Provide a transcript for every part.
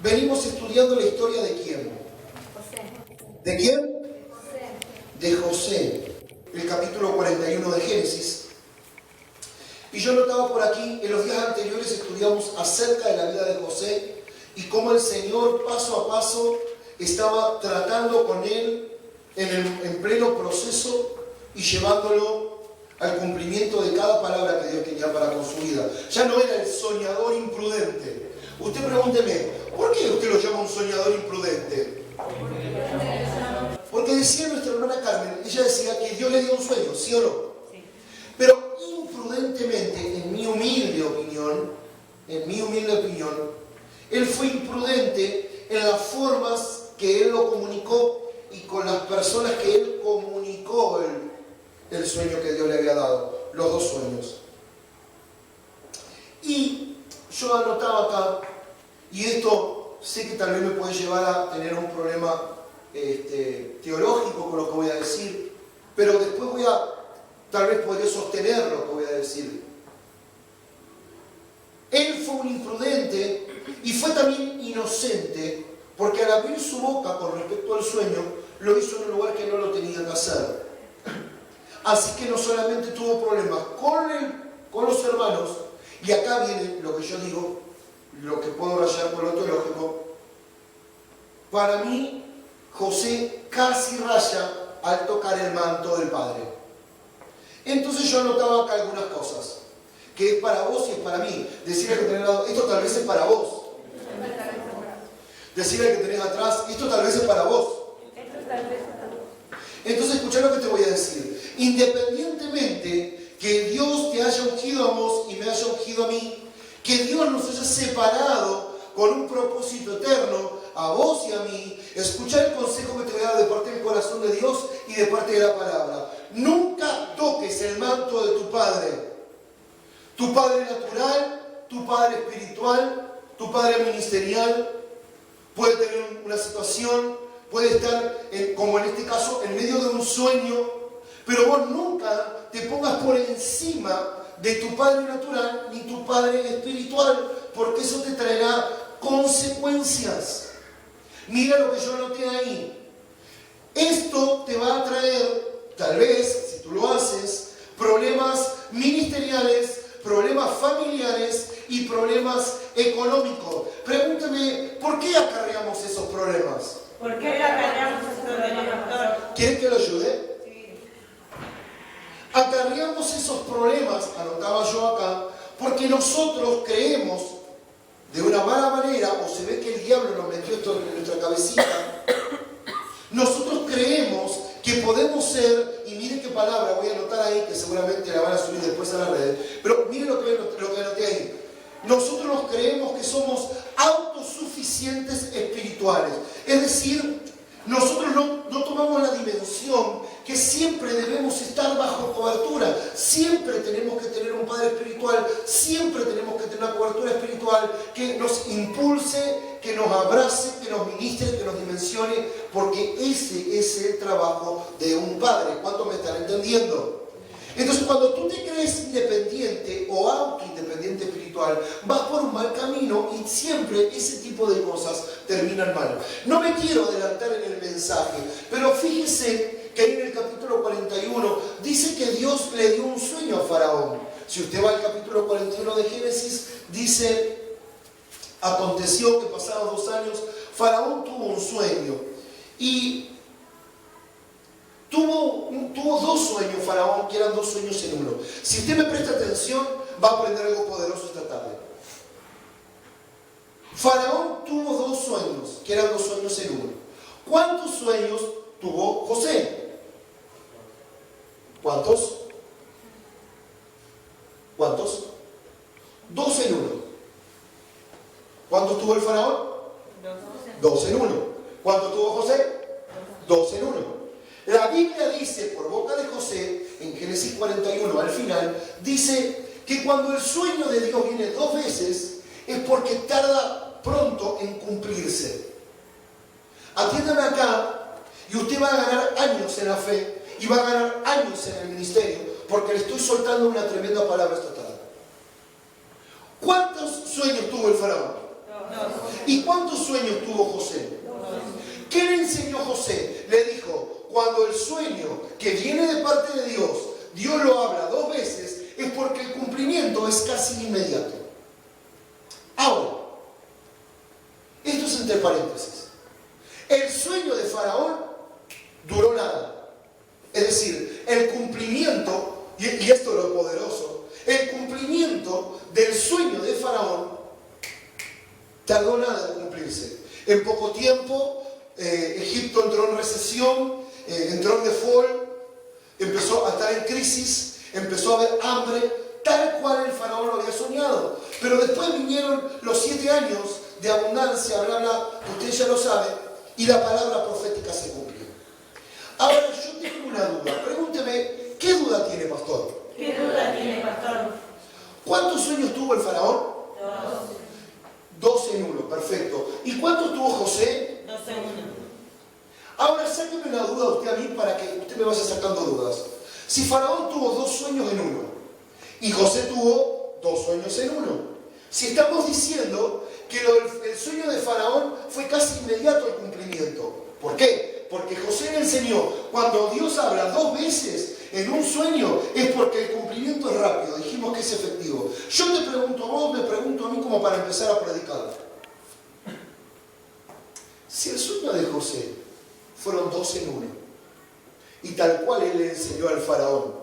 Venimos estudiando la historia de quién. ¿De quién? De José, el capítulo 41 de Génesis. Y yo notaba por aquí, en los días anteriores estudiamos acerca de la vida de José y cómo el Señor paso a paso estaba tratando con él en pleno proceso y llevándolo al cumplimiento de cada palabra que Dios tenía para con su vida. Ya no era el soñador imprudente. Usted pregúnteme, ¿por qué usted lo llama un soñador imprudente? Porque decía nuestra hermana Carmen, ella decía que Dios le dio un sueño, ¿sí o no? Sí. Pero imprudentemente, en mi humilde opinión, él fue imprudente en las formas que él lo comunicó y con las personas que él comunicó el sueño que Dios le había dado, los dos sueños. Y yo anotaba acá, y esto sé que tal vez me puede llevar a tener un problema teológico con lo que voy a decir, pero después tal vez podré sostener lo que voy a decir. Él fue un imprudente y fue también inocente, porque al abrir su boca con respecto al sueño, lo hizo en un lugar que no lo tenía que hacer. Así que no solamente tuvo problemas con los hermanos, y acá viene lo que yo digo, lo que puedo rayar por lo teológico. Para mí, José casi raya al tocar el manto del Padre. Entonces yo anotaba acá algunas cosas, que es para vos y es para mí. Decirle al que tenés al lado, esto tal vez es para vos. Decirle al que tenés atrás, esto tal vez es para vos. Entonces escuchá lo que te voy a decir. Independientemente que Dios te haya ungido a vos y me haya ungido a mí, que Dios nos haya separado con un propósito eterno, a vos y a mí, escuchá el consejo que te voy a dar de parte del corazón de Dios y de parte de la palabra. Nunca toques el manto de tu padre natural, tu padre espiritual, tu padre ministerial. Puede tener una situación, puede estar, como en este caso, en medio de un sueño, pero vos nunca te pongas por encima de tu padre natural ni tu padre espiritual, porque eso te traerá consecuencias. Mira lo que yo anoté ahí. Esto te va a traer, tal vez, si tú lo haces, problemas ministeriales, problemas familiares y problemas económicos. Pregúntame, ¿por qué acarreamos esos problemas? ¿Por qué acarreamos esos problemas, doctor? ¿Quieren que lo ayude? Sí. Acarreamos esos problemas, anotaba yo acá, porque nosotros creemos de una mala manera, o se ve que el diablo nos metió esto en nuestra cabecita, nosotros creemos que podemos ser, y miren qué palabra voy a anotar ahí, que seguramente la van a subir después a las redes, pero miren lo que anoté ahí. Nosotros nos creemos que somos autosuficientes espirituales, es decir, nosotros no tomamos la dimensión que siempre debemos estar bajo cobertura, siempre tenemos que tener un padre espiritual, siempre tenemos que tener una cobertura espiritual que nos impulse, que nos abrace, que nos ministre, que nos dimensione, porque ese es el trabajo de un padre. ¿Cuántos me están entendiendo? Entonces, cuando tú te crees independiente o autoindependiente espiritual, vas por un mal camino y siempre ese tipo de cosas terminan mal. No me quiero adelantar en el mensaje, pero fíjense que ahí en el capítulo 41 dice que Dios le dio un sueño a Faraón. Si usted va al capítulo 41 de Génesis, dice: aconteció que pasados 2 años, Faraón tuvo un sueño y tuvo 2 sueños Faraón, que eran 2 sueños en uno. Si usted me presta atención, va a aprender algo poderoso esta tarde. Faraón tuvo 2 sueños, que eran 2 sueños en uno. ¿Cuántos sueños tuvo José? ¿Cuántos? 2 en uno. ¿Cuántos tuvo el Faraón? 2 en uno. ¿Cuántos tuvo José? 2 en uno. La Biblia dice, por boca de José, en Génesis 41, al final, dice que cuando el sueño de Dios viene 2 veces, es porque tarda pronto en cumplirse. Atiéndame acá, y usted va a ganar años en la fe, y va a ganar años en el ministerio, porque le estoy soltando una tremenda palabra esta tarde. ¿Cuántos sueños tuvo el Faraón? ¿Y cuántos sueños tuvo José? ¿Qué le enseñó José? Le dijo, cuando el sueño que viene de parte de Dios, Dios lo habla 2 veces, es porque el cumplimiento es casi inmediato. Ahora, esto es entre paréntesis. El sueño de Faraón duró nada. Es decir, el cumplimiento, y esto es lo poderoso, el cumplimiento del sueño de Faraón tardó nada en cumplirse. En poco tiempo, Egipto entró en recesión, entró en default, empezó a estar en crisis, empezó a haber hambre, tal cual el Faraón lo había soñado. Pero después vinieron los 7 años de abundancia, bla, bla, ustedes ya lo saben, y la palabra profética se cumplió. Ahora yo tengo una duda, pregúnteme, ¿qué duda tiene, pastor? ¿Qué duda tiene, pastor? ¿Cuántos sueños tuvo el Faraón? 2 en 1, perfecto. ¿Y cuántos tuvo José? 2 en 1. Ahora sáqueme una duda usted a mí para que usted me vaya sacando dudas. Si Faraón tuvo 2 sueños en 1 y José tuvo 2 sueños en 1, si estamos diciendo que el sueño de Faraón fue casi inmediato el cumplimiento. ¿Por qué? Porque José le enseñó, cuando Dios habla 2 veces en un sueño, es porque el cumplimiento es rápido, dijimos que es efectivo. Yo te pregunto a vos, me pregunto a mí como para empezar a predicar. Si el sueño de José fueron 2 en 1, y tal cual él le enseñó al Faraón,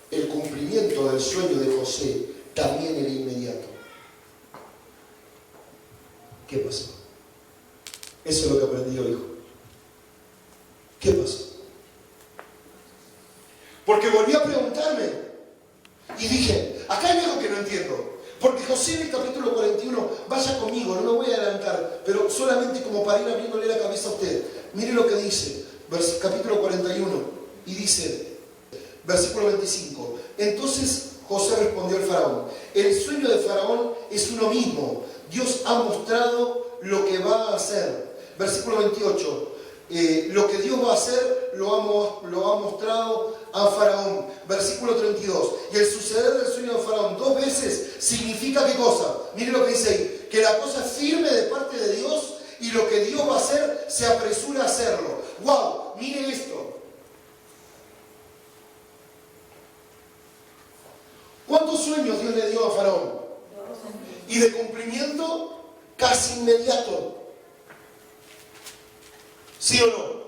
el cumplimiento del sueño de José también era inmediato. ¿Qué pasó? Eso es lo que aprendí yo, hijo. ¿Qué pasó? Porque volví a preguntarme y dije, acá hay algo que no entiendo. Porque José en el capítulo 41, vaya conmigo, no lo voy a adelantar, pero solamente como para ir abriéndole la cabeza a usted. Mire lo que dice, capítulo 41, y dice, versículo 25. Entonces José respondió al Faraón, el sueño de Faraón es uno mismo. Dios ha mostrado lo que va a hacer. Versículo 28. Lo que Dios va a hacer lo ha mostrado a Faraón. Versículo 32. Y el suceder del sueño de Faraón 2 veces significa ¿qué cosa? Mire lo que dice ahí. Que la cosa es firme de parte de Dios y lo que Dios va a hacer se apresura a hacerlo. ¡Wow! Mire esto. ¿Cuántos sueños Dios le dio a Faraón? Y de cumplimiento casi inmediato. ¿Sí o no?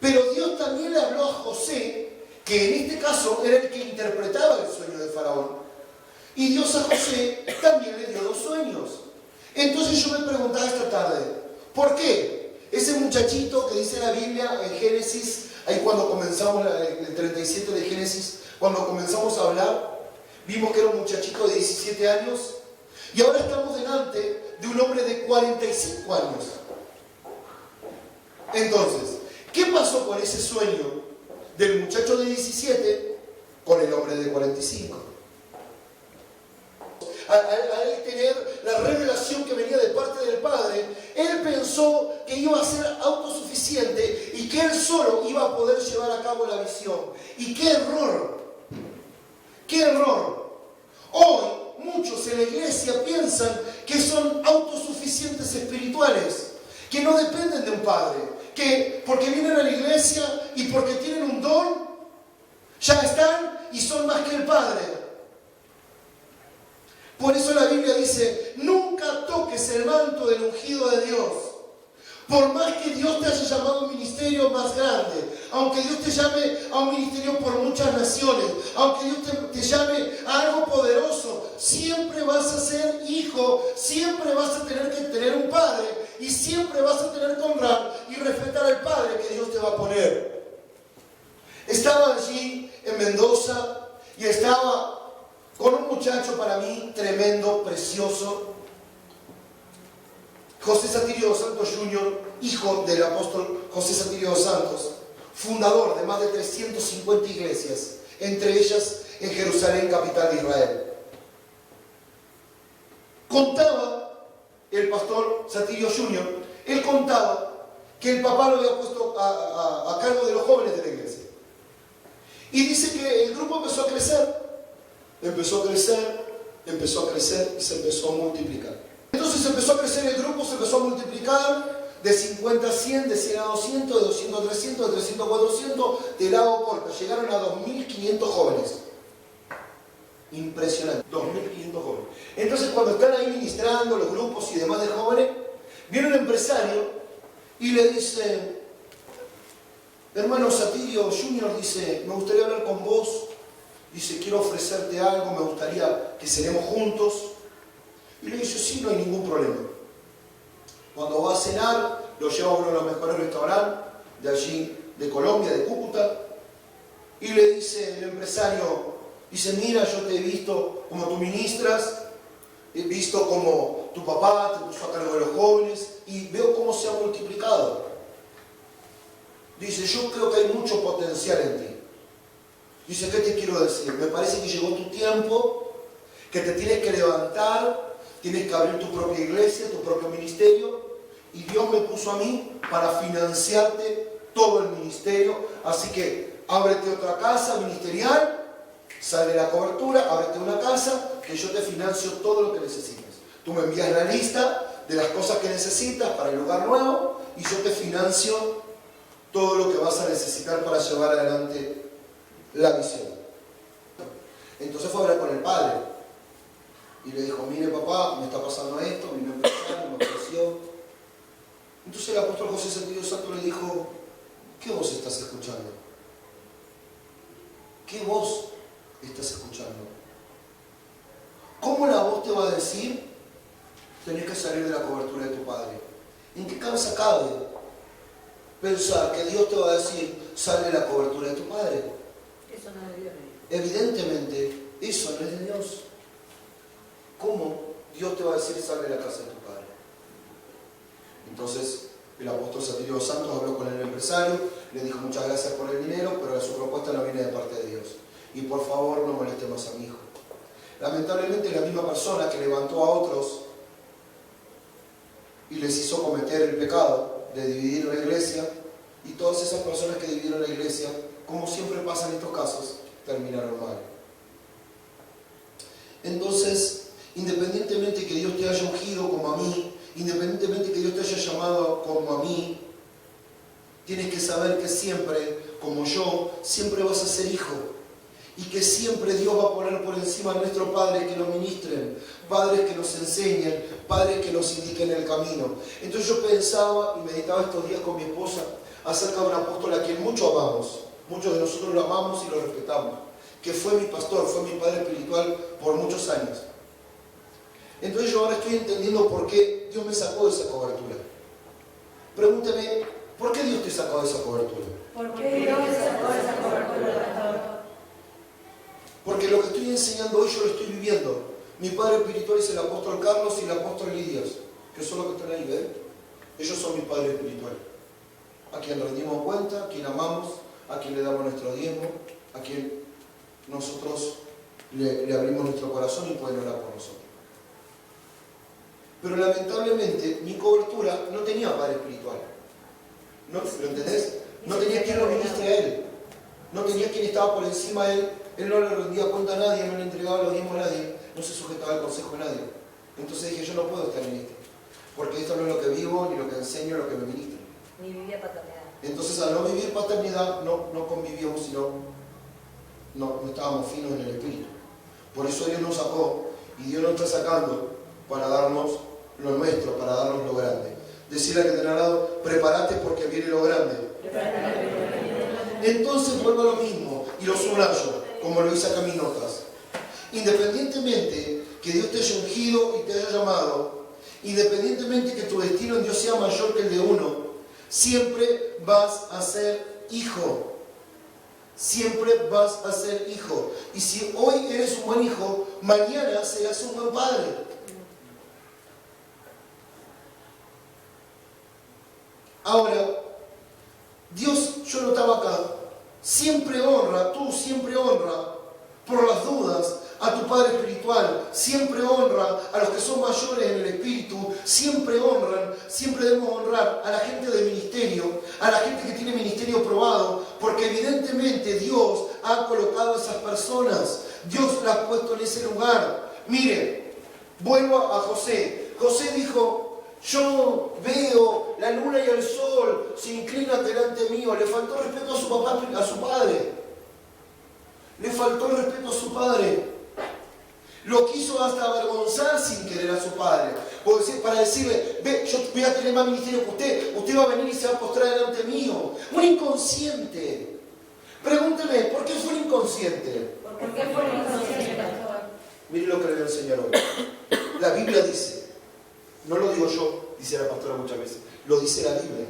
Pero Dios también le habló a José, que en este caso era el que interpretaba el sueño de Faraón. Y Dios a José también le dio 2 sueños. Entonces yo me preguntaba esta tarde, ¿por qué? Ese muchachito que dice la Biblia en Génesis, ahí cuando comenzamos el 37 de Génesis, cuando comenzamos a hablar, vimos que era un muchachito de 17 años y ahora estamos delante de un hombre de 45 años. Entonces, ¿qué pasó con ese sueño del muchacho de 17 con el hombre de 45? Al él tener la revelación que venía de parte del Padre, él pensó que iba a ser autosuficiente y que él solo iba a poder llevar a cabo la visión. ¡Y qué error! ¡Qué error! Hoy muchos en la iglesia piensan que son autosuficientes espirituales, que no dependen de un padre, que porque vienen a la iglesia y porque tienen un don, ya están y son más que el padre. Por eso la Biblia dice, nunca toques el manto del ungido de Dios. Por más que Dios te haya llamado a un ministerio más grande, aunque Dios te llame a un ministerio por muchas naciones, aunque Dios te llame a algo poderoso, siempre vas a ser hijo, siempre vas a tener que tener un padre y siempre vas a tener que honrar y respetar al padre que Dios te va a poner. Estaba allí en Mendoza y estaba con un muchacho para mí tremendo, precioso, José Satirio dos Santos Jr., hijo del apóstol José Satirio dos Santos, fundador de más de 350 iglesias, entre ellas en Jerusalén, capital de Israel. Contaba el pastor Satirio Jr., él contaba que el papá lo había puesto a cargo de los jóvenes de la iglesia. Y dice que el grupo empezó a crecer, empezó a crecer y se empezó a multiplicar. Entonces empezó a crecer el grupo, se empezó a multiplicar de 50 a 100, de 100 a 200, de 200 a 300, de 300 a 400, de lado a corta. Llegaron a 2.500 jóvenes. Impresionante, 2.500 jóvenes. Entonces cuando están ahí ministrando los grupos y demás de jóvenes, viene un empresario y le dice: hermano Satirio Junior, dice, me gustaría hablar con vos. Dice, quiero ofrecerte algo, me gustaría que cenemos juntos. Y le dice, sí, no hay ningún problema. Cuando va a cenar, lo lleva a uno de los mejores restaurantes de allí, de Colombia, de Cúcuta. Y le dice el empresario, dice, mira, yo te he visto como tú ministras, he visto como tu papá te puso a cargo de los jóvenes y veo cómo se ha multiplicado. Dice, yo creo que hay mucho potencial en ti. Dice, ¿qué te quiero decir? Me parece que llegó tu tiempo, que te tienes que levantar, tienes que abrir tu propia iglesia, tu propio ministerio, y Dios me puso a mí para financiarte todo el ministerio, así que ábrete otra casa ministerial, sale la cobertura, ábrete una casa, que yo te financio todo lo que necesites. Tú me envías la lista de las cosas que necesitas para el lugar nuevo, y yo te financio todo lo que vas a necesitar para llevar adelante la misión. Entonces fue a hablar con el padre y le dijo, mire papá, me está pasando esto, vino a empezar, me ofreció. Entonces el apóstol José Satirio Santo le dijo, ¿qué voz estás escuchando? ¿Qué voz estás escuchando? ¿Cómo la voz te va a decir? Tenés que salir de la cobertura de tu padre. ¿En qué cabeza cabe pensar que Dios te va a decir, sal de la cobertura de tu padre? Eso no es de Dios. Evidentemente, eso no es de Dios. ¿Cómo Dios te va a decir, sal de la casa de tu padre? Entonces, el apóstol Satirio Santos habló con el empresario, le dijo, muchas gracias por el dinero, pero su propuesta no viene de parte de Dios. Y por favor, no moleste más a mi hijo. Lamentablemente, la misma persona que levantó a otros y les hizo cometer el pecado de dividir la iglesia, y todas esas personas que dividieron la iglesia, como siempre pasa en estos casos, terminaron mal. Entonces, independientemente que Dios te haya ungido como a mí, independientemente que Dios te haya llamado como a mí, tienes que saber que siempre, como yo, siempre vas a ser hijo. Y que siempre Dios va a poner por encima a nuestros padres que nos ministren, padres que nos enseñen, padres que nos indiquen el camino. Entonces yo pensaba y meditaba estos días con mi esposa acerca de un apóstol a quien mucho amamos. Muchos de nosotros lo amamos y lo respetamos. Que fue mi pastor, fue mi padre espiritual por muchos años. Entonces yo ahora estoy entendiendo por qué Dios me sacó de esa cobertura. Pregúnteme, ¿por qué Dios te sacó de esa cobertura? ¿Por qué Dios te sacó de esa cobertura, pastor? Porque lo que estoy enseñando hoy yo lo estoy viviendo. Mi padre espiritual es el apóstol Carlos y el apóstol Lidias, que son los que están ahí, ¿ven? Ellos son mi padre espiritual. A quien rendimos cuenta, a quien amamos, a quien le damos nuestro diezmo, a quien nosotros le abrimos nuestro corazón y pueden orar por nosotros. Pero lamentablemente mi cobertura no tenía padre espiritual. ¿No? ¿Lo entendés? No tenía quien lo ministre a él. No tenía quien estaba por encima de él. Él no le rendía cuenta a nadie, no le entregaba los diezmos a nadie, no se sujetaba al consejo de nadie. Entonces dije, yo no puedo estar en esto, porque esto no es lo que vivo, ni lo que enseño, ni lo que me ministra. Ni vivía paternidad. Entonces al no vivir paternidad, no convivíamos, sino no estábamos finos en el espíritu. Por eso Dios nos sacó, y Dios nos está sacando para darnos lo nuestro, para darnos lo grande. Decirle al que te ha dado, prepárate porque viene lo grande. Entonces vuelvo a lo mismo, y lo subrayo, como lo hice acá en mis notas. Independientemente que Dios te haya ungido y te haya llamado, independientemente que tu destino en Dios sea mayor que el de uno, siempre vas a ser hijo. Siempre vas a ser hijo. Y si hoy eres un buen hijo, mañana serás un buen padre. Ahora, Dios, yo notaba acá, siempre honra, tú siempre honra, por las dudas, a tu padre espiritual, siempre honra a los que son mayores en el espíritu, siempre honran, siempre debemos honrar a la gente de ministerio, a la gente que tiene ministerio probado, porque evidentemente Dios ha colocado a esas personas, Dios las ha puesto en ese lugar. Mire, vuelvo a José. José dijo, yo veo la luna y el sol se inclinan delante mío. Le faltó respeto a su papá, a su padre. Le faltó el respeto a su padre. Lo quiso hasta avergonzar sin querer a su padre. Para decirle, ve, yo voy a tener más ministerio que usted va a venir y se va a postrar delante mío. Un inconsciente. Pregúnteme, ¿por qué fue un inconsciente? ¿Por qué fue un inconsciente, pastor? Mire lo que le voy a enseñar hoy. La Biblia dice, no lo digo yo, dice la pastora muchas veces, lo dice la Biblia.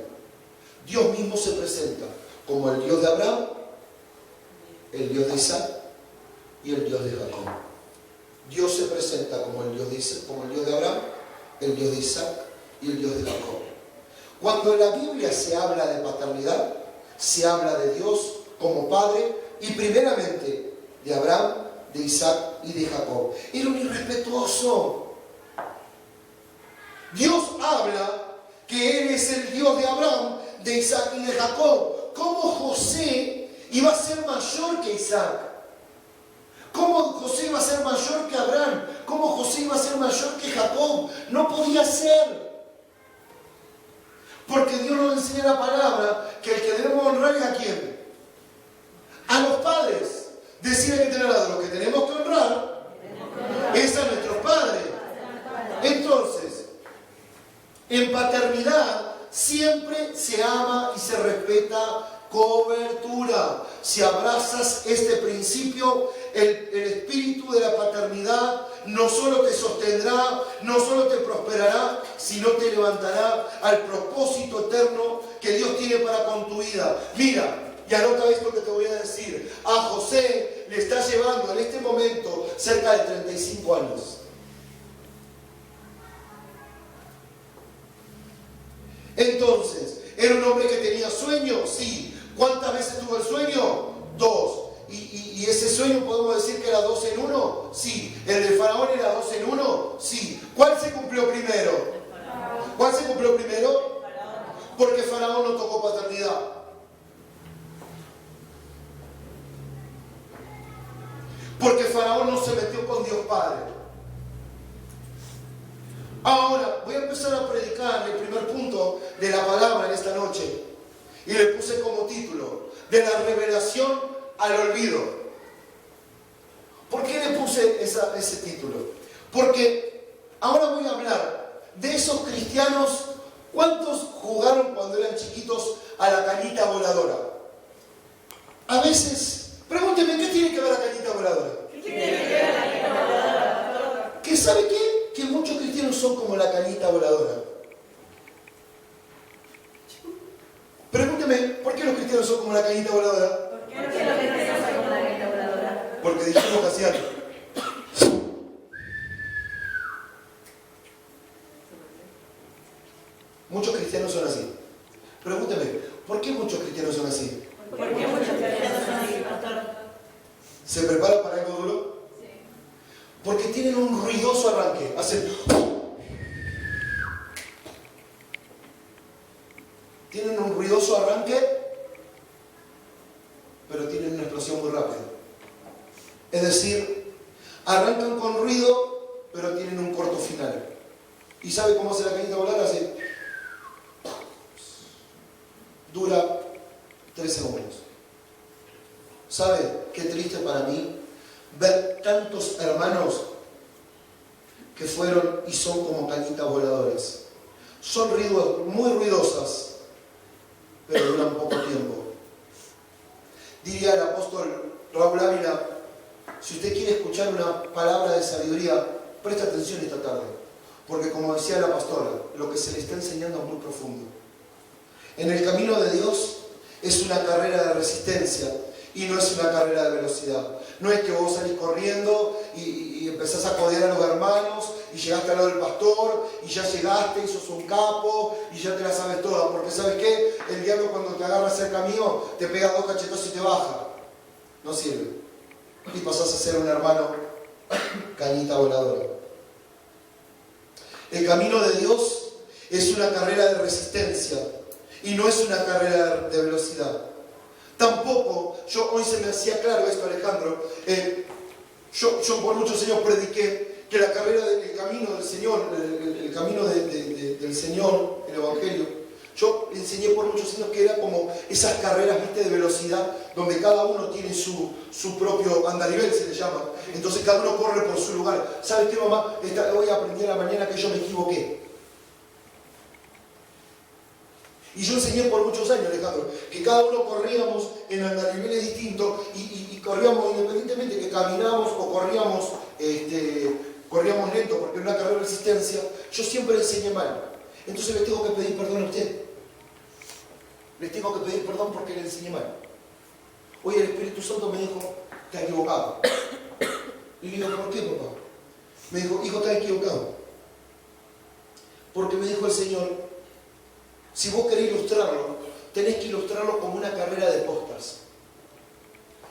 Dios mismo se presenta como el Dios de Abraham, el Dios de Isaac y el Dios de Jacob. Dios se presenta como el Dios de Abraham, el Dios de Isaac y el Dios de Jacob. Cuando en la Biblia se habla de paternidad, se habla de Dios como Padre y primeramente de Abraham, de Isaac y de Jacob. Era un irrespetuoso. Dios habla que Él es el Dios de Abraham, de Isaac y de Jacob. ¿Cómo José iba a ser mayor que Isaac? ¿Cómo José iba a ser mayor que Abraham? ¿Cómo José iba a ser mayor que Jacob? No podía ser. Porque Dios nos enseña la palabra que el que debemos honrar es a quién. A los padres. Decir que tener a los que tenemos que honrar es a nuestros padres. Entonces, en paternidad siempre se ama y se respeta cobertura. Si abrazas este principio, el espíritu de la paternidad no solo te sostendrá, no solo te prosperará, sino te levantará al propósito eterno que Dios tiene para con tu vida. Mira, y anota esto que te voy a decir. A José le está llevando en este momento cerca de 35 años. Entonces, ¿era un hombre que tenía sueño? Sí. ¿Cuántas veces tuvo el sueño? 2. ¿Y ese sueño podemos decir que era 2 en 1? Sí. ¿El de Faraón era 2 en 1? Sí. ¿Cuál se cumplió primero? ¿Cuál se cumplió primero? Porque Faraón no tocó paternidad. Porque Faraón no se metió con Dios Padre. Ahora, voy a empezar a predicar el primer punto de la palabra en esta noche. Y le puse como título, de la revelación al olvido. ¿Por qué le puse ese título? Porque ahora voy a hablar de esos cristianos. ¿Cuántos jugaron cuando eran chiquitos a la cañita voladora? A veces, pregúnteme, ¿qué tiene que ver la cañita voladora? ¿Qué tiene que ver la cañita voladora? ¿Que sabe qué? Que muchos cristianos son como la cañita voladora. Pregúnteme, ¿por qué los cristianos son como la cañita voladora? ¿Por qué los cristianos son como la cañita voladora? Porque dijimos que hacían. Muchos cristianos son así. Pregúnteme, ¿por qué muchos cristianos son así? ¿Por qué muchos cristianos son así, pastor? ¿Se preparan para algo duro? Sí. Porque tienen un ruidoso arranque. Hacen. Tienen un ruidoso arranque, pero tienen una explosión muy rápida. Es decir, arrancan con ruido, pero tienen un corto final. ¿Y sabe cómo hace la cañita voladora? Hace. Dura 3 segundos. ¿Sabe qué triste para mí ver tantos hermanos que fueron y son como cañitas voladoras? Son muy ruidosas, pero duran poco tiempo. Diría el apóstol Raúl Ávila, si usted quiere escuchar una palabra de sabiduría, preste atención esta tarde, porque como decía la pastora, lo que se le está enseñando es muy profundo. En el camino de Dios es una carrera de resistencia y no es una carrera de velocidad. No es que vos salís corriendo y empezás a codear a los hermanos y llegaste al lado del pastor y ya llegaste y sos un capo y ya te la sabes toda. Porque ¿sabes qué? El diablo cuando te agarra cerca mío te pega 2 cachetazos y te baja. No sirve. Y pasás a ser un hermano cañita voladora. El camino de Dios es una carrera de resistencia y no es una carrera de velocidad. Tampoco, hoy se me hacía claro esto, Alejandro, yo por muchos años prediqué que la carrera del camino del Señor, el camino del Señor, el Evangelio, yo enseñé por muchos años que era como esas carreras, viste, de velocidad, donde cada uno tiene su propio andarivel, se le llama. Entonces cada uno corre por su lugar. ¿Sabes qué, mamá? Hoy aprendí a la mañana que yo me equivoqué. Y yo enseñé por muchos años, Alejandro, que cada uno corríamos en andariveles distintos y corríamos independientemente que caminábamos o corríamos lento porque era una carrera de resistencia. Yo siempre enseñé mal. Entonces les tengo que pedir perdón a usted. Les tengo que pedir perdón porque le enseñé mal. Hoy el Espíritu Santo me dijo, te has equivocado. Y le digo, ¿por qué, papá? Me dijo, hijo, te has equivocado. Porque me dijo el Señor, si vos querés ilustrarlo, tenés que ilustrarlo como una carrera de postas.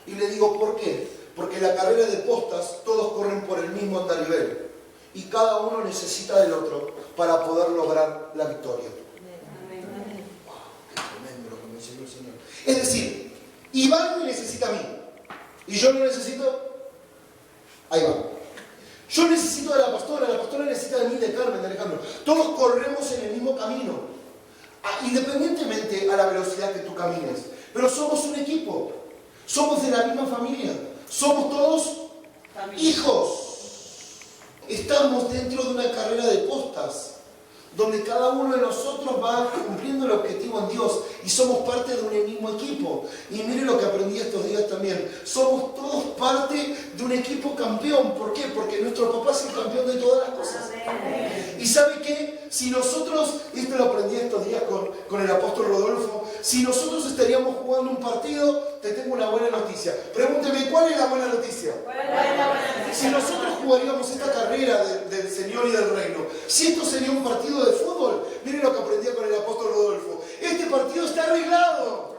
Y le digo, ¿por qué? Porque la carrera de postas, todos corren por el mismo andarivel. Y cada uno necesita del otro para poder lograr la victoria. Es decir, Iván me necesita a mí y yo lo necesito a Iván. Yo necesito de la pastora necesita de mí, de Carmen, de Alejandro. Todos corremos en el mismo camino, independientemente a la velocidad que tú camines. Pero somos un equipo, somos de la misma familia, somos todos hijos. Estamos dentro de una carrera de postas, donde cada uno de nosotros va cumpliendo el objetivo en Dios y somos parte de un mismo equipo. Y miren lo que aprendí estos días también. Somos todos parte de un equipo campeón. ¿Por qué? Porque nuestro papá es el campeón de todas las cosas. ¿Y sabe qué? Si nosotros, esto lo aprendí estos días con el apóstol Rodolfo, si nosotros estaríamos jugando un partido, te tengo una buena noticia. Pregúnteme, ¿cuál es la buena noticia? Si nosotros jugaríamos esta carrera del Señor y del Reino, si esto sería un partido de fútbol, miren lo que aprendí con el apóstol Rodolfo. Este partido está arreglado.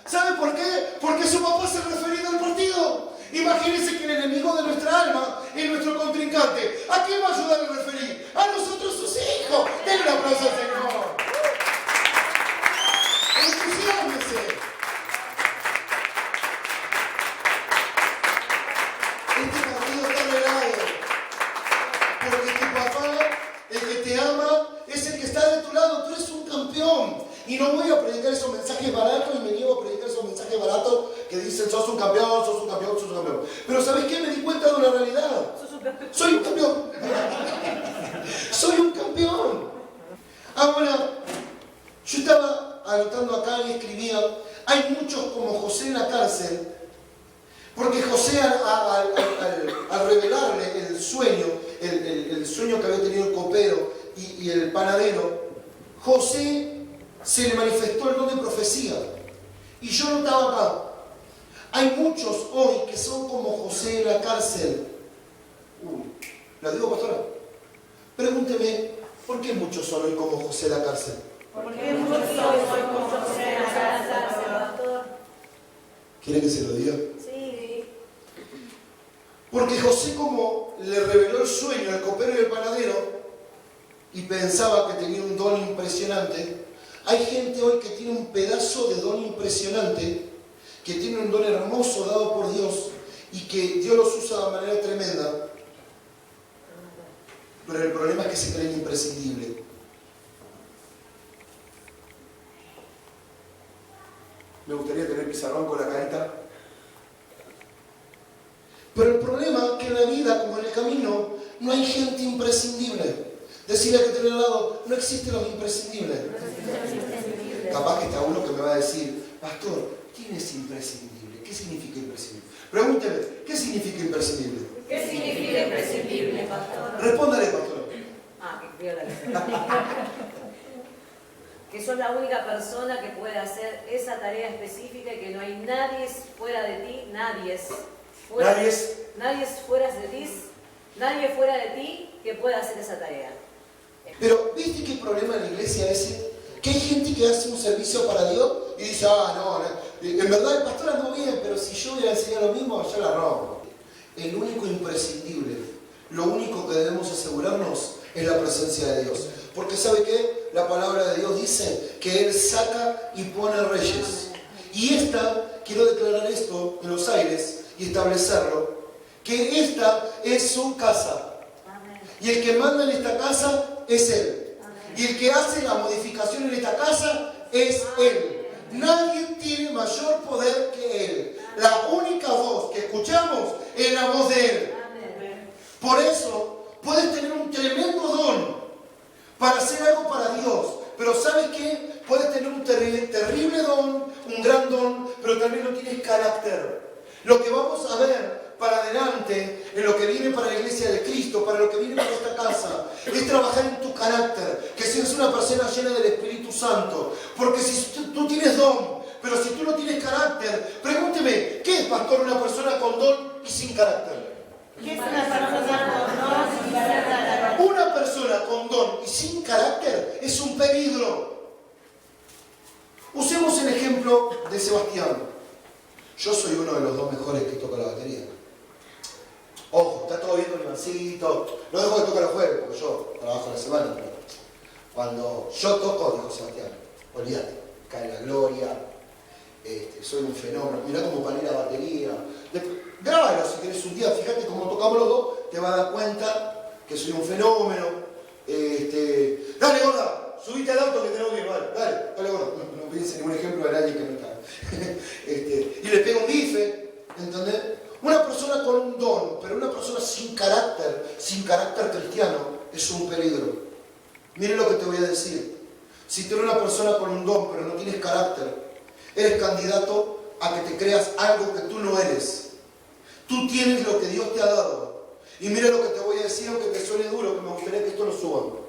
¿Sabe por qué? Porque su papá se refería al partido. Imagínense que el enemigo de nuestra alma es nuestro contrincante. ¿A quién va a ayudar el referí? A nosotros, sus hijos. Denle un aplauso al Señor. Entusiásmese. Este partido está arreglado. Porque tu papá, el que te ama, es el que está de tu lado. Tú eres un campeón. Y no voy a predicar esos mensajes baratos y me niego a predicar esos mensajes baratos que dicen sos un campeón, sos un campeón, sos un campeón. Pero ¿sabes qué? Me di cuenta de una realidad. Soy un campeón. Soy un campeón. Ahora, yo estaba anotando acá y escribía, hay muchos como José en la cárcel, porque José al revelarle el sueño, el sueño que había tenido el copero y el panadero, José se le manifestó el don de profecía. Y yo notaba acá, hay muchos hoy que son como José en la cárcel. ¿La digo, pastora? Pregúnteme, ¿por qué muchos son hoy como José en la cárcel? ¿Por qué muchos hoy como José en la cárcel, pastor? ¿Quiere que se lo diga? Sí. Porque José, como le reveló el sueño al copero y al panadero, y pensaba que tenía un don impresionante, hay gente hoy que tiene un pedazo de don impresionante, que tiene un don hermoso dado por Dios y que Dios los usa de manera tremenda, pero el problema es que se creen imprescindibles. Me gustaría tener pizarrón con la carita. Pero el problema es que en la vida, como en el camino, no hay gente imprescindible. Decirle que tiene al lado, no existen los imprescindibles. Capaz que está uno que me va a decir, pastor, ¿quién es imprescindible? ¿Qué significa imprescindible? Pregúnteme, ¿qué significa imprescindible? ¿Qué significa imprescindible, pastor? Respóndale, pastor. Que viola que sos la única persona que puede hacer esa tarea específica y que no hay nadie fuera de ti, nadie fuera de ti que pueda hacer esa tarea. Pero, ¿viste qué problema en la iglesia ese? Que hay gente que hace un servicio para Dios y dice, no, en verdad el pastor andó bien, pero si yo hubiera enseñado lo mismo, yo la rompo. El único imprescindible, lo único que debemos asegurarnos es la presencia de Dios. Porque ¿sabe qué? La palabra de Dios dice que Él saca y pone reyes. Y quiero declarar esto en los aires y establecerlo, que esta es su casa. Y el que manda en esta casa es Él. Y el que hace la modificación en esta casa es Él. Nadie tiene mayor poder que Él. La única voz que escuchamos es la voz de Él. Por eso puedes tener un tremendo don para hacer algo para Dios. Pero ¿sabes qué? Puedes tener un terrible don, un gran don, pero también no tienes carácter. Lo que vamos a ver para adelante, en lo que viene para la iglesia de Cristo, para lo que viene para esta casa, es trabajar en tu carácter, que seas una persona llena del Espíritu Santo. Porque si tú tienes don, pero si tú no tienes carácter, pregúnteme, ¿qué es, pastor, una persona con don y sin carácter? ¿Qué es una persona con don y sin carácter? Una persona con don y sin carácter es un peligro. Usemos el ejemplo de Sebastián. Yo soy uno de los dos mejores que toca la batería. Ojo, está todo bien con Ivancito. No dejo de tocar los jueves porque yo trabajo la semana. Pero cuando yo toco, dijo Sebastián, olvídate, cae la gloria. Soy un fenómeno. Mirá cómo palé la batería. Grábalo si querés un día. Fíjate cómo tocamos los dos. Te vas a dar cuenta que soy un fenómeno. Dale, gorda, subite al auto que tenemos que ir. Dale, gorda. No piense ningún ejemplo de nadie que no está. Y le pega un bife. ¿Entendés? Una persona con un don, pero una persona sin carácter cristiano, es un peligro. Mire lo que te voy a decir. Si tú eres una persona con un don, pero no tienes carácter, eres candidato a que te creas algo que tú no eres. Tú tienes lo que Dios te ha dado. Y mire lo que te voy a decir, aunque te suene duro, que me gustaría que esto lo suban.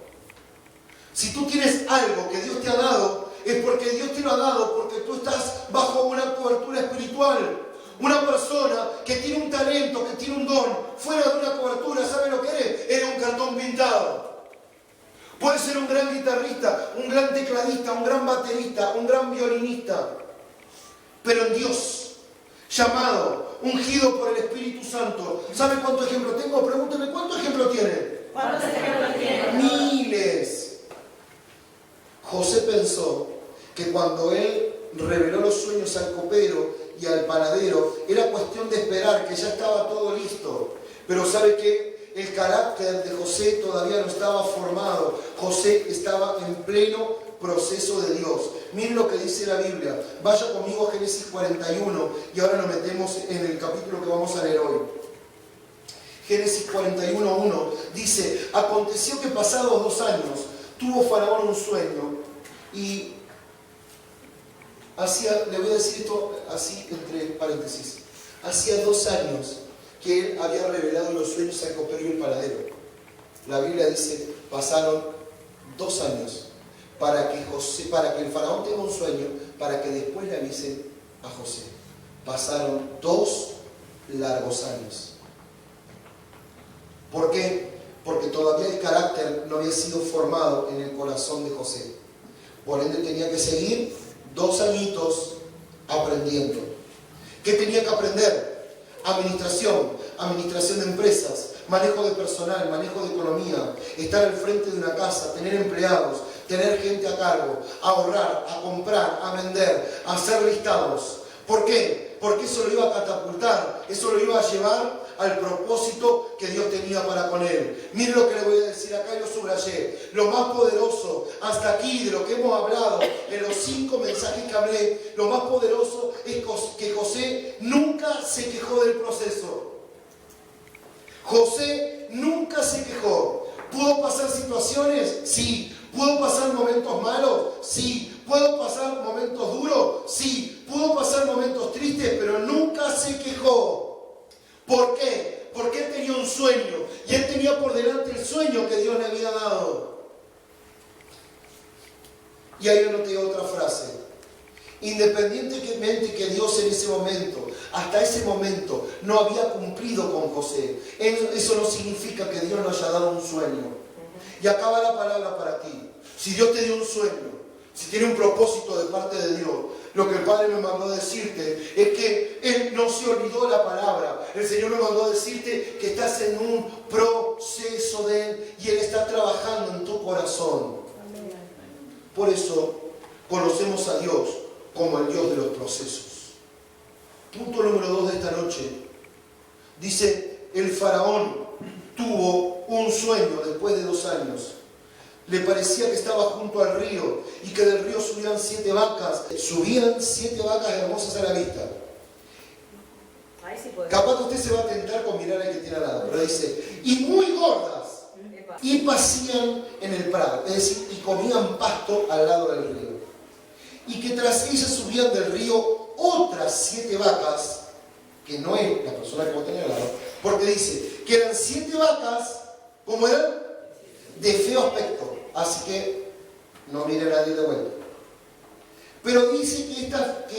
Si tú tienes algo que Dios te ha dado, es porque Dios te lo ha dado, porque tú estás bajo una cobertura espiritual. Una persona que tiene un talento, que tiene un don, fuera de una cobertura, ¿sabe lo que eres? Eres un cartón pintado. Puede ser un gran guitarrista, un gran tecladista, un gran baterista, un gran violinista. Pero en Dios, llamado, ungido por el Espíritu Santo. ¿Sabe cuántos ejemplos tengo? Pregúnteme, ¿cuántos ejemplos tiene? ¿Cuántos ejemplos tiene? Miles. José pensó que cuando él reveló los sueños al copero y al panadero, era cuestión de esperar, que ya estaba todo listo. Pero ¿sabe qué? El carácter de José todavía no estaba formado. José estaba en pleno proceso de Dios. Miren lo que dice la Biblia. Vaya conmigo a Génesis 41 y ahora nos metemos en el capítulo que vamos a leer hoy. Génesis 41:1 dice: aconteció que pasados 2 años tuvo Faraón un sueño y le voy a decir esto así entre paréntesis. Hacía 2 años que él había revelado los sueños al copero y el panadero. La Biblia dice, pasaron 2 años para que el faraón tenga un sueño, para que después le avise a José. Pasaron 2 largos años. ¿Por qué? Porque todavía el carácter no había sido formado en el corazón de José. Por ende tenía que seguir 2 añitos aprendiendo. ¿Qué tenía que aprender? Administración de empresas, manejo de personal, manejo de economía, estar al frente de una casa, tener empleados, tener gente a cargo, ahorrar, a comprar, a vender, a hacer listados. ¿Por qué? Porque eso lo iba a catapultar, eso lo iba a llevar al propósito que Dios tenía para con él. Miren lo que le voy a decir acá y lo subrayé. Lo más poderoso hasta aquí de lo que hemos hablado en los 5 mensajes que hablé, lo más poderoso es que José nunca se quejó del proceso. José nunca se quejó. ¿Pudo pasar situaciones? Sí. ¿Pudo pasar momentos malos? Sí. ¿Puedo pasar momentos duros? Sí. ¿Pudo pasar momentos tristes? Pero nunca se quejó. ¿Por qué? Porque él tenía un sueño y él tenía por delante el sueño que Dios le había dado. Y ahí anoté otra frase. Independientemente que Dios en ese momento, hasta ese momento, no había cumplido con José, eso no significa que Dios no haya dado un sueño. Y acaba la palabra para ti. Si Dios te dio un sueño, si tiene un propósito de parte de Dios, lo que el Padre me mandó a decirte es que Él no se olvidó de la palabra. El Señor me mandó a decirte que estás en un proceso de Él y Él está trabajando en tu corazón. Por eso conocemos a Dios como el Dios de los procesos. Punto número 2 de esta noche. Dice, el faraón tuvo un sueño después de 2 años. Le parecía que estaba junto al río y que del río subían 7 vacas. Subían 7 vacas hermosas a la vista. Ahí sí puede. Capaz que usted se va a tentar con mirar al que tiene al lado, pero dice, y muy gordas, y pasían en el prado, es decir, y comían pasto al lado del río. Y que tras ellas subían del río otras 7 vacas, que no es la persona que vos tenés al lado, porque dice que eran 7 vacas, ¿cómo eran? De feo aspecto. Así que no mire a nadie de vuelta. Pero dice que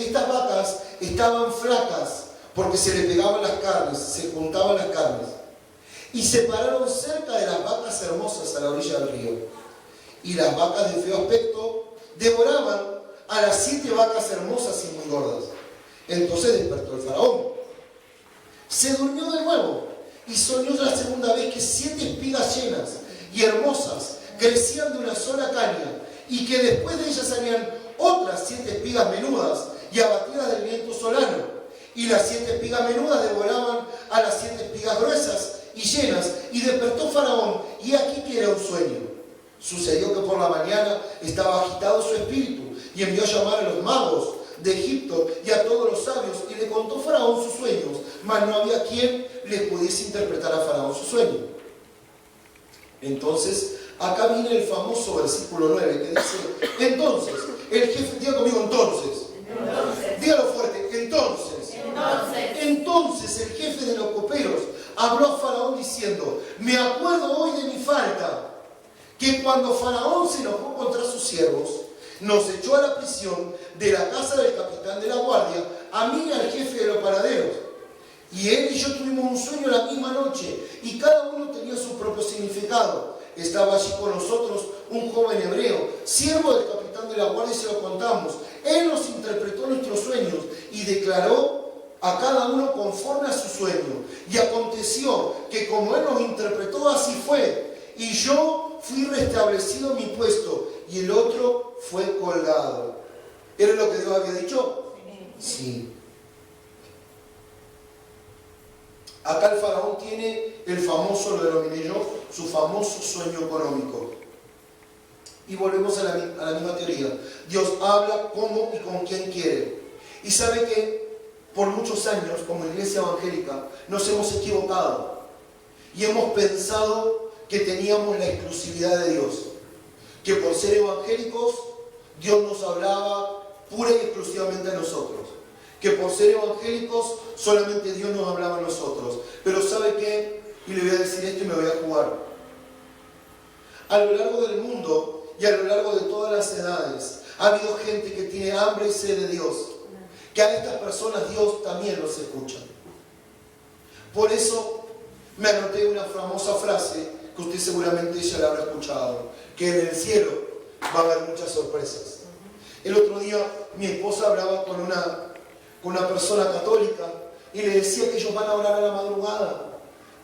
estas vacas estaban flacas porque se le pegaban las carnes, se juntaban las carnes. Y se pararon cerca de las vacas hermosas a la orilla del río. Y las vacas de feo aspecto devoraban a las 7 vacas hermosas y muy gordas. Entonces despertó el faraón. Se durmió de nuevo y soñó la segunda vez que 7 espigas llenas y hermosas crecían de una sola caña, y que después de ellas salían otras 7 espigas menudas y abatidas del viento solano, y las 7 espigas menudas devoraban a las 7 espigas gruesas y llenas, y despertó Faraón, y aquí que era un sueño. Sucedió que por la mañana estaba agitado su espíritu, y envió a llamar a los magos de Egipto y a todos los sabios, y le contó Faraón sus sueños, mas no había quien le pudiese interpretar a Faraón su sueño. Entonces, acá viene el famoso versículo 9 que dice, entonces, el jefe, diga conmigo entonces, dígalo fuerte, entonces el jefe de los coperos habló a Faraón diciendo, me acuerdo hoy de mi falta, que cuando Faraón se enojó contra sus siervos, nos echó a la prisión de la casa del capitán de la guardia, a mí y al jefe de los paraderos. Y él y yo tuvimos un sueño la misma noche, y cada uno tenía su propio significado. Estaba allí con nosotros un joven hebreo, siervo del capitán de la guardia, y se lo contamos. Él nos interpretó nuestros sueños y declaró a cada uno conforme a su sueño. Y aconteció que como él nos interpretó, así fue. Y yo fui restablecido en mi puesto, y el otro fue colgado. ¿Era lo que Dios había dicho? Sí. Acá el faraón tiene el famoso, lo denominé yo, su famoso sueño económico. Y volvemos a la misma teoría. Dios habla cómo y con quién quiere. Y sabe que por muchos años, como iglesia evangélica, nos hemos equivocado. Y hemos pensado que teníamos la exclusividad de Dios. Que por ser evangélicos, Dios nos hablaba pura y exclusivamente a nosotros. Que por ser evangélicos solamente Dios nos hablaba a nosotros. Pero ¿sabe qué? Y le voy a decir esto y me voy a jugar. A lo largo del mundo y a lo largo de todas las edades ha habido gente que tiene hambre y sed de Dios. Que a estas personas Dios también los escucha. Por eso me anoté una famosa frase que usted seguramente ya la habrá escuchado. Que en el cielo va a haber muchas sorpresas. El otro día mi esposa hablaba con una persona católica y le decía que ellos van a orar a la madrugada.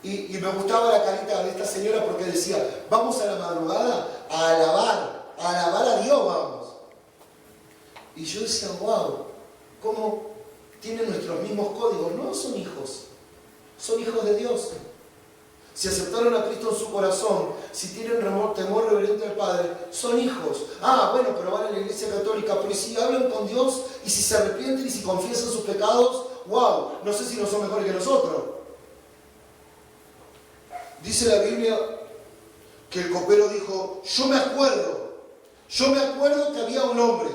Y me gustaba la carita de esta señora porque decía, vamos a la madrugada a alabar a Dios vamos. Y yo decía, wow, ¿cómo tienen nuestros mismos códigos? No, son hijos de Dios. Si aceptaron a Cristo en su corazón, si tienen temor reverente al Padre, son hijos. Ah, bueno, pero van a la iglesia católica, pero si hablan con Dios y si se arrepienten y si confiesan sus pecados, wow, no sé si no son mejores que nosotros. Dice la Biblia que el copero dijo, yo me acuerdo que había un hombre,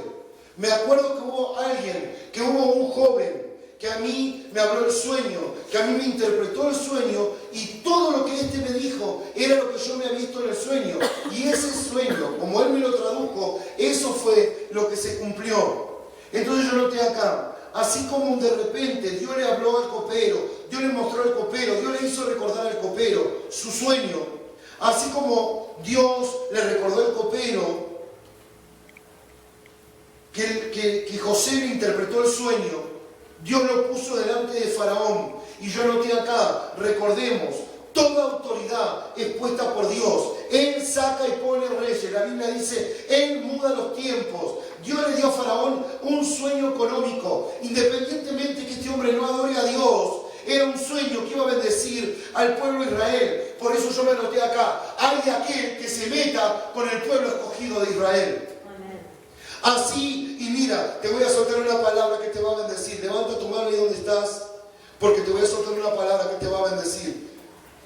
me acuerdo que hubo alguien, que hubo un joven, que a mí me habló el sueño, que a mí me interpretó el sueño, y todo lo que éste me dijo era lo que yo me había visto en el sueño. Y ese sueño, como él me lo tradujo, eso fue lo que se cumplió. Entonces yo noté acá, así como de repente Dios le habló al copero, Dios le mostró al copero, Dios le hizo recordar al copero su sueño, así como Dios le recordó al copero que José le interpretó el sueño, Dios lo puso delante de Faraón. Y yo noté acá, recordemos, toda autoridad es puesta por Dios. Él saca y pone reyes. La Biblia dice, Él muda los tiempos. Dios le dio a Faraón un sueño económico. Independientemente que este hombre no adore a Dios, era un sueño que iba a bendecir al pueblo de Israel. Por eso yo me anoté acá. Hay de aquel que se meta con el pueblo escogido de Israel. Amén. Así, y mira, te voy a soltar una palabra que te va a bendecir. Levanta tu mano ahí donde estás, porque te voy a soltar una palabra que te va a bendecir.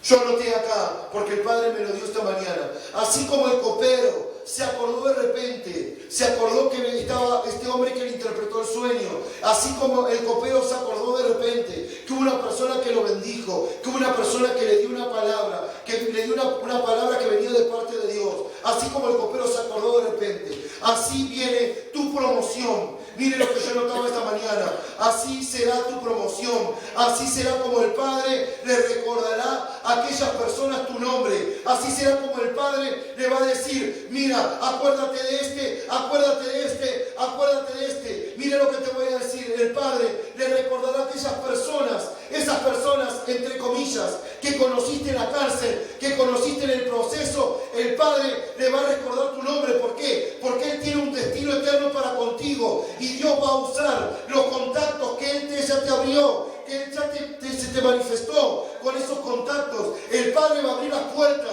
Yo anoté acá, porque el Padre me lo dio esta mañana. Así como el copero se acordó de repente, se acordó que estaba este hombre que le interpretó el sueño. Así como el copero se acordó de repente que hubo una persona que lo bendijo, que hubo una persona que le dio una palabra, que le dio una palabra que venía de parte de Dios. Así como el copero se acordó de repente, así viene tu promoción. Mire lo que yo notaba esta mañana. Así será tu promoción. Así será como el Padre le recordará a aquellas personas tu nombre. Así será como el Padre le va a decir: mira, acuérdate de este, acuérdate de este, acuérdate de este. Mire lo que te voy a decir. El Padre le recordará a aquellas personas, esas personas entre comillas, que conociste en la cárcel, que conociste en el proceso. El Padre le va a recordar tu nombre. ¿Por qué? Porque Él tiene un destino eterno para contigo. Y Dios va a usar los contactos que Él ya te abrió, que Él ya se te manifestó con esos contactos. El Padre va a abrir las puertas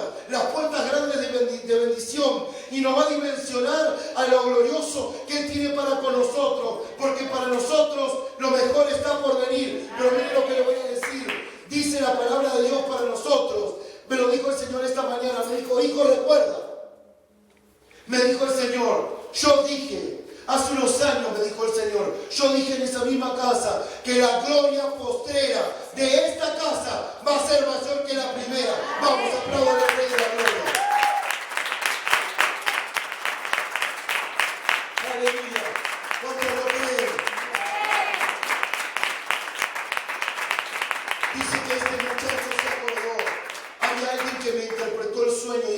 grandes de bendición, y nos va a dimensionar a lo glorioso que Él tiene para con nosotros, porque para nosotros lo mejor está por venir. Pero miren lo que le voy a decir. Dice la palabra de Dios para nosotros. Me lo dijo el Señor esta mañana. Me dijo: hijo, recuerda. Me dijo el Señor, yo dije, hace unos años me dijo el Señor, yo dije en esa misma casa que la gloria postrera de esta casa va a ser mayor que la primera. Vamos, aplaudir al Rey de la Gloria. Aleluya. ¿Cuántos lo creen? Dice que este muchacho se acordó. Hay alguien que me interpretó el sueño, y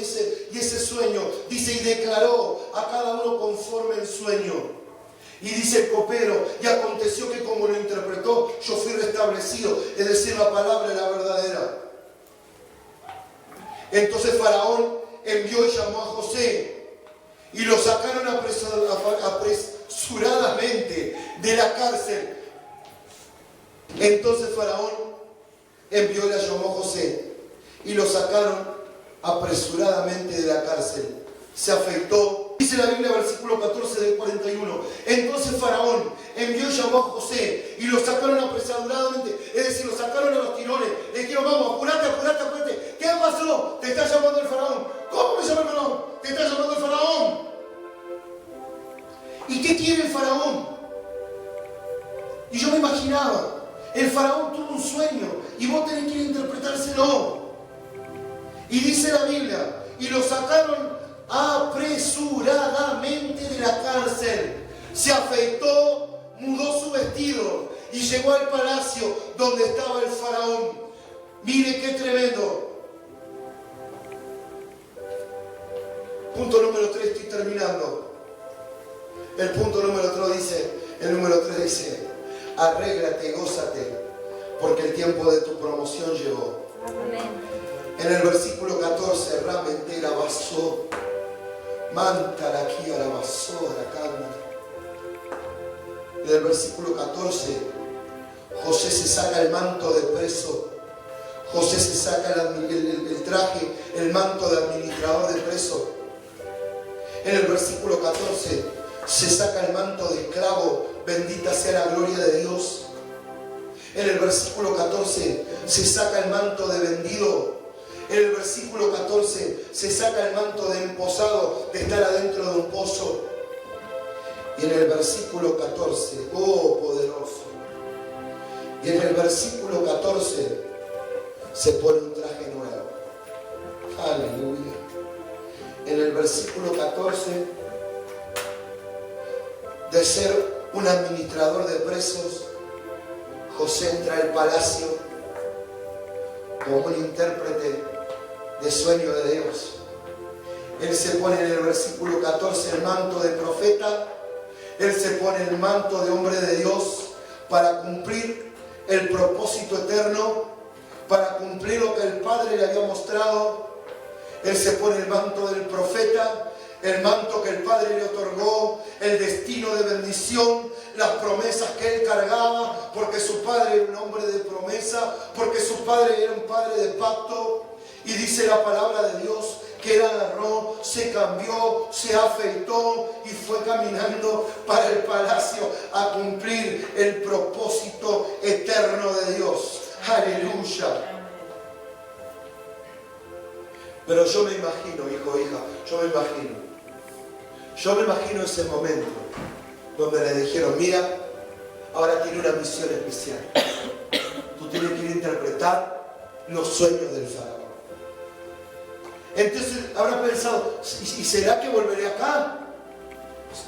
ese sueño, dice, y declaró a cada uno conforme el sueño. Y dice el copero: y aconteció que como lo interpretó, yo fui restablecido, es decir, la palabra es la verdadera. Entonces Faraón envió y llamó a José, y lo sacaron apresuradamente de la cárcel. Entonces Faraón envió y la llamó a José, y lo sacaron apresuradamente de la cárcel. Se afeitó. Dice la Biblia, versículo 14 del 41. Entonces Faraón envió y llamó a José, y lo sacaron apresuradamente, es decir, lo sacaron a los tirones. Le dijeron: vamos, apurate, apurate, apurate. ¿Qué pasó? Te está llamando el Faraón. ¿Cómo me llama el Faraón? Te está llamando el Faraón. ¿Y qué quiere el Faraón? Y yo me imaginaba, el Faraón tuvo un sueño y vos tenés que ir a interpretárselo. Y dice la Biblia, y lo sacaron apresuradamente de la cárcel. Se afeitó, mudó su vestido y llegó al palacio donde estaba el Faraón. Mire qué tremendo. Punto número 3, estoy terminando. El punto número 3 dice: arréglate, gózate, porque el tiempo de tu promoción llegó. Amén. En el versículo 14, Ramente la basó, manta la kia la basó, la canta. En el versículo 14, José se saca el manto de preso. José se saca el traje, el manto de administrador de preso. En el versículo 14, se saca el manto de esclavo. Bendita sea la gloria de Dios. En el versículo 14, se saca el manto de vendido. En el versículo 14 se saca el manto de emposado, de estar adentro de un pozo. Y en el versículo 14, oh poderoso, y en el versículo 14 se pone un traje nuevo. Aleluya. En el versículo 14, de ser un administrador de presos, José entra al palacio como un intérprete de sueño de Dios. Él se pone en el versículo 14 el manto de profeta. Él se pone el manto de hombre de Dios para cumplir el propósito eterno, para cumplir lo que el Padre le había mostrado. Él se pone el manto del profeta, el manto que el Padre le otorgó, el destino de bendición, las promesas que él cargaba, porque su padre era un hombre de promesa, porque su padre era un padre de pacto. Y dice la palabra de Dios que él agarró, se cambió, se afeitó y fue caminando para el palacio a cumplir el propósito eterno de Dios. Aleluya. Pero yo me imagino, hijo, hija, yo me imagino ese momento donde le dijeron, mira, ahora tiene una misión especial. Tú tienes que ir a interpretar los sueños del faraón. Entonces habrá pensado, ¿y será que volveré acá?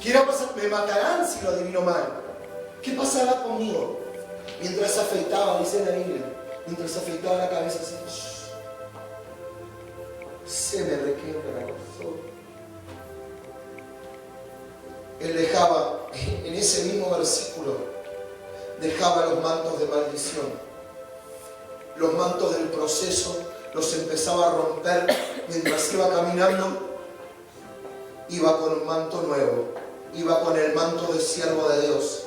¿Qué irá a pasar? ¿Me matarán si lo adivino mal? ¿Qué pasará conmigo? Mientras afeitaba, dice la Biblia, mientras afeitaba la cabeza así, se me requiebra los ojos. Él dejaba, en ese mismo versículo, dejaba los mantos de maldición, los mantos del proceso, los empezaba a romper mientras iba caminando. Iba con un manto nuevo, iba con el manto de siervo de Dios,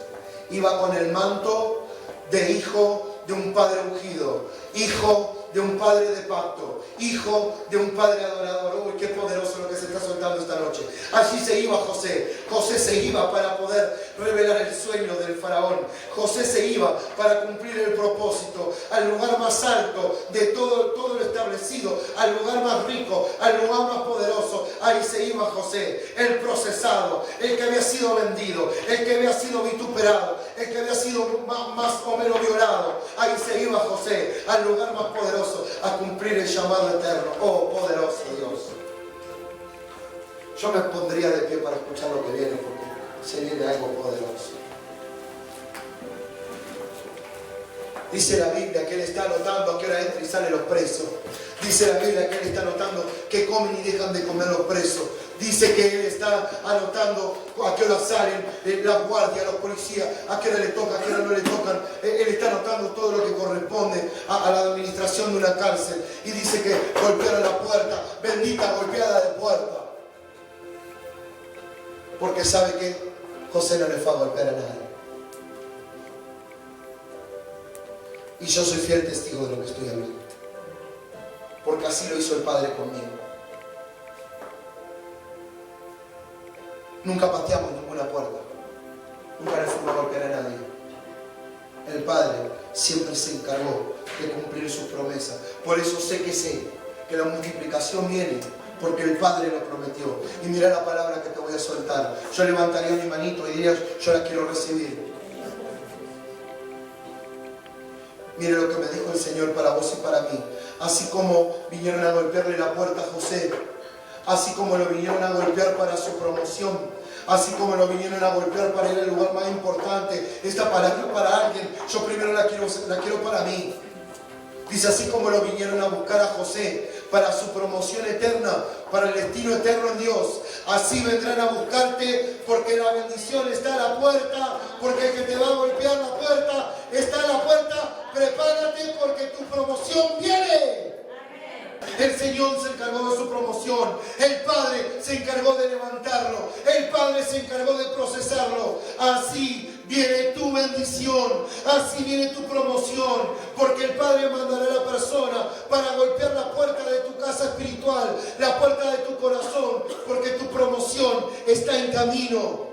iba con el manto de hijo de un padre ungido, hijo de un padre de pacto, hijo de un padre adorador. Uy, qué poderoso lo que se está soltando esta noche. Allí se iba José. José se iba para poder revelar el sueño del faraón. José se iba para cumplir el propósito al lugar más alto de todo lo establecido, al lugar más rico, al lugar más poderoso. Ahí se iba José, el procesado, el que había sido vendido, el que había sido vituperado, el que había sido más o menos violado. Ahí se iba José, al lugar más poderoso, a cumplir el llamado eterno. Oh, poderoso Dios. Yo me pondría de pie para escuchar lo que viene, porque se viene algo poderoso. Dice la Biblia que Él está anotando a qué hora entra y salen los presos. Dice la Biblia que Él está anotando que comen y dejan de comer los presos. Dice que Él está anotando a qué hora salen las guardias, los policías, a qué hora le tocan, a qué hora no le tocan. Él está anotando todo lo que corresponde a la administración de una cárcel. Y dice que golpearon la puerta, bendita golpeada de puerta. Porque sabe que José no le fue a golpear a nadie. Y yo soy fiel testigo de lo que estoy hablando. Porque así lo hizo el Padre conmigo. Nunca pateamos ninguna puerta. Nunca le fuimos a golpear a nadie. El Padre siempre se encargó de cumplir sus promesas. Por eso sé que la multiplicación viene, porque el Padre lo prometió. Y mira la palabra que te voy a soltar. Yo levantaría mi manito y diría, yo la quiero recibir. Mire lo que me dijo el Señor para vos y para mí. Así como vinieron a golpearle la puerta a José, así como lo vinieron a golpear para su promoción, así como lo vinieron a golpear para ir al lugar más importante. Esta palabra para alguien, yo primero la quiero para mí. Dice, así como lo vinieron a buscar a José para su promoción eterna, para el destino eterno en Dios, así vendrán a buscarte, porque la bendición está a la puerta, porque el que te va a golpear la puerta está a la puerta. Prepárate, porque tu promoción viene. El Señor se encargó de su promoción. El Padre se encargó de levantarlo. El Padre se encargó de procesarlo. Así viene tu bendición. Así viene tu promoción. Porque el Padre mandará a la persona para golpear la puerta de tu casa espiritual, la puerta de tu corazón, porque tu promoción está en camino.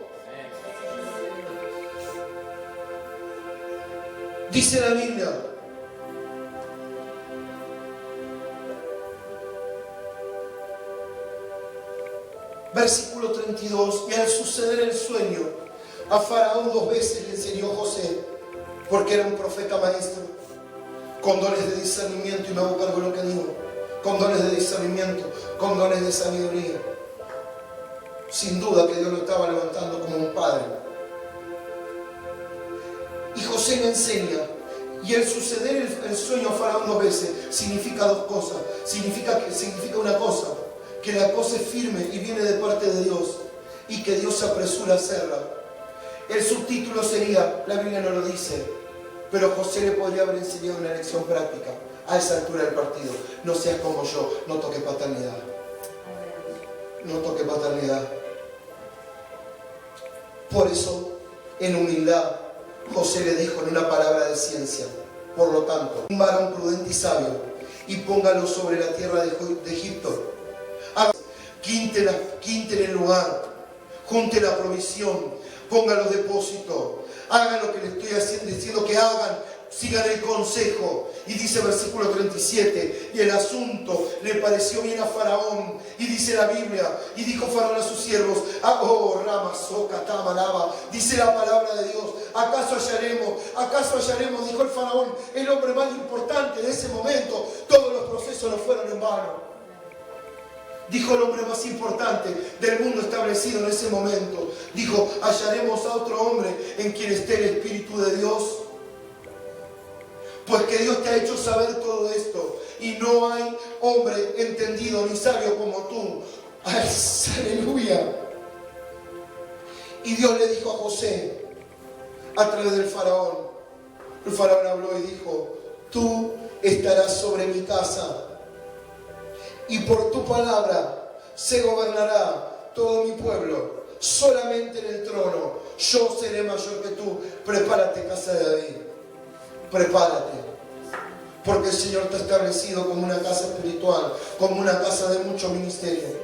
Dice la Biblia, versículo 32, y al suceder el sueño, a Faraón 2 veces le enseñó José, porque era un profeta maestro, con dones de discernimiento, y me hago cargo de lo que digo, con dones de discernimiento, con dones de sabiduría. Sin duda que Dios lo estaba levantando como un padre. Y José le enseña, y el suceder el sueño a Faraón 2 veces significa dos cosas. Significa una cosa, que la cosa es firme y viene de parte de Dios, y que Dios se apresura a hacerla. El subtítulo sería, la Biblia no lo dice, pero José le podría haber enseñado una lección práctica a esa altura del partido. No seas como yo, no toques paternidad. No toques paternidad. Por eso, en humildad, José le dijo en una palabra de ciencia, por lo tanto, un varón prudente y sabio, y póngalo sobre la tierra de Egipto. Quinten el lugar, junte la provisión, pongan los depósitos, hagan lo que les estoy diciendo que hagan, sigan el consejo. Y dice versículo 37, y el asunto le pareció bien a Faraón, y dice la Biblia, y dijo Faraón a sus siervos, dice la palabra de Dios, ¿acaso hallaremos, dijo el Faraón, el hombre más importante de ese momento? Todos los procesos no fueron en vano. Dijo el hombre más importante del mundo establecido en ese momento. Dijo, hallaremos a otro hombre en quien esté el Espíritu de Dios. Pues que Dios te ha hecho saber todo esto. Y no hay hombre entendido ni sabio como tú. Aleluya. Y Dios le dijo a José, a través del Faraón. El Faraón habló y dijo, tú estarás sobre mi casa. Y por tu palabra se gobernará todo mi pueblo. Solamente en el trono yo seré mayor que tú. Prepárate, casa de David. Prepárate. Porque el Señor te ha establecido como una casa espiritual, como una casa de mucho ministerio.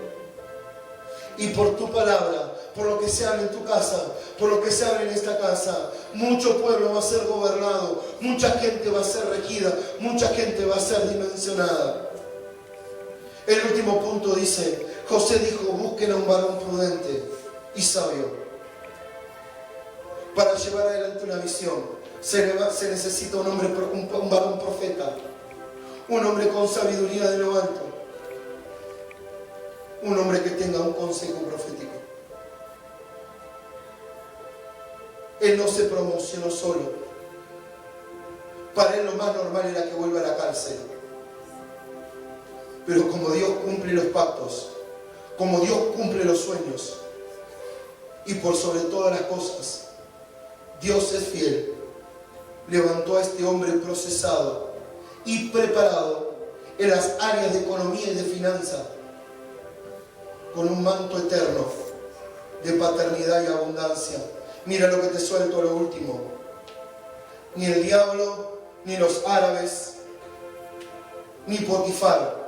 Y por tu palabra, por lo que se hable en tu casa, por lo que se hable en esta casa, mucho pueblo va a ser gobernado, mucha gente va a ser regida, mucha gente va a ser dimensionada. El último punto dice, José dijo, busquen a un varón prudente y sabio. Para llevar adelante una visión, se necesita un varón profeta, un hombre con sabiduría de lo alto, un hombre que tenga un consejo profético. Él no se promocionó solo. Para él lo más normal era que vuelva a la cárcel. Pero como Dios cumple los pactos, como Dios cumple los sueños, y por sobre todas las cosas, Dios es fiel, levantó a este hombre procesado y preparado en las áreas de economía y de finanza, con un manto eterno de paternidad y abundancia. Mira lo que te suelto a lo último. Ni el diablo, ni los árabes, ni Potifar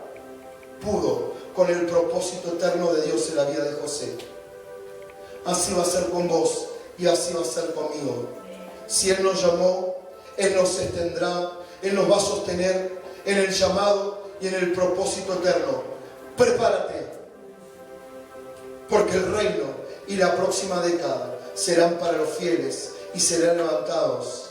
pudo con el propósito eterno de Dios en la vida de José. Así va a ser con vos y así va a ser conmigo. Si Él nos llamó, Él nos extendrá, Él nos va a sostener en el llamado y en el propósito eterno. Prepárate, porque el reino y la próxima década serán para los fieles y serán levantados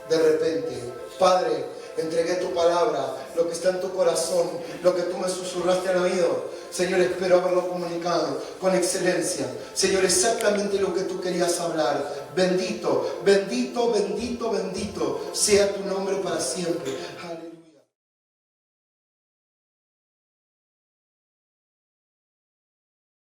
de repente. Padre, entregué tu palabra, lo que está en tu corazón, lo que tú me susurraste al oído. Señor, espero haberlo comunicado con excelencia. Señor, exactamente lo que tú querías hablar. Bendito, bendito, bendito, bendito sea tu nombre para siempre. Aleluya.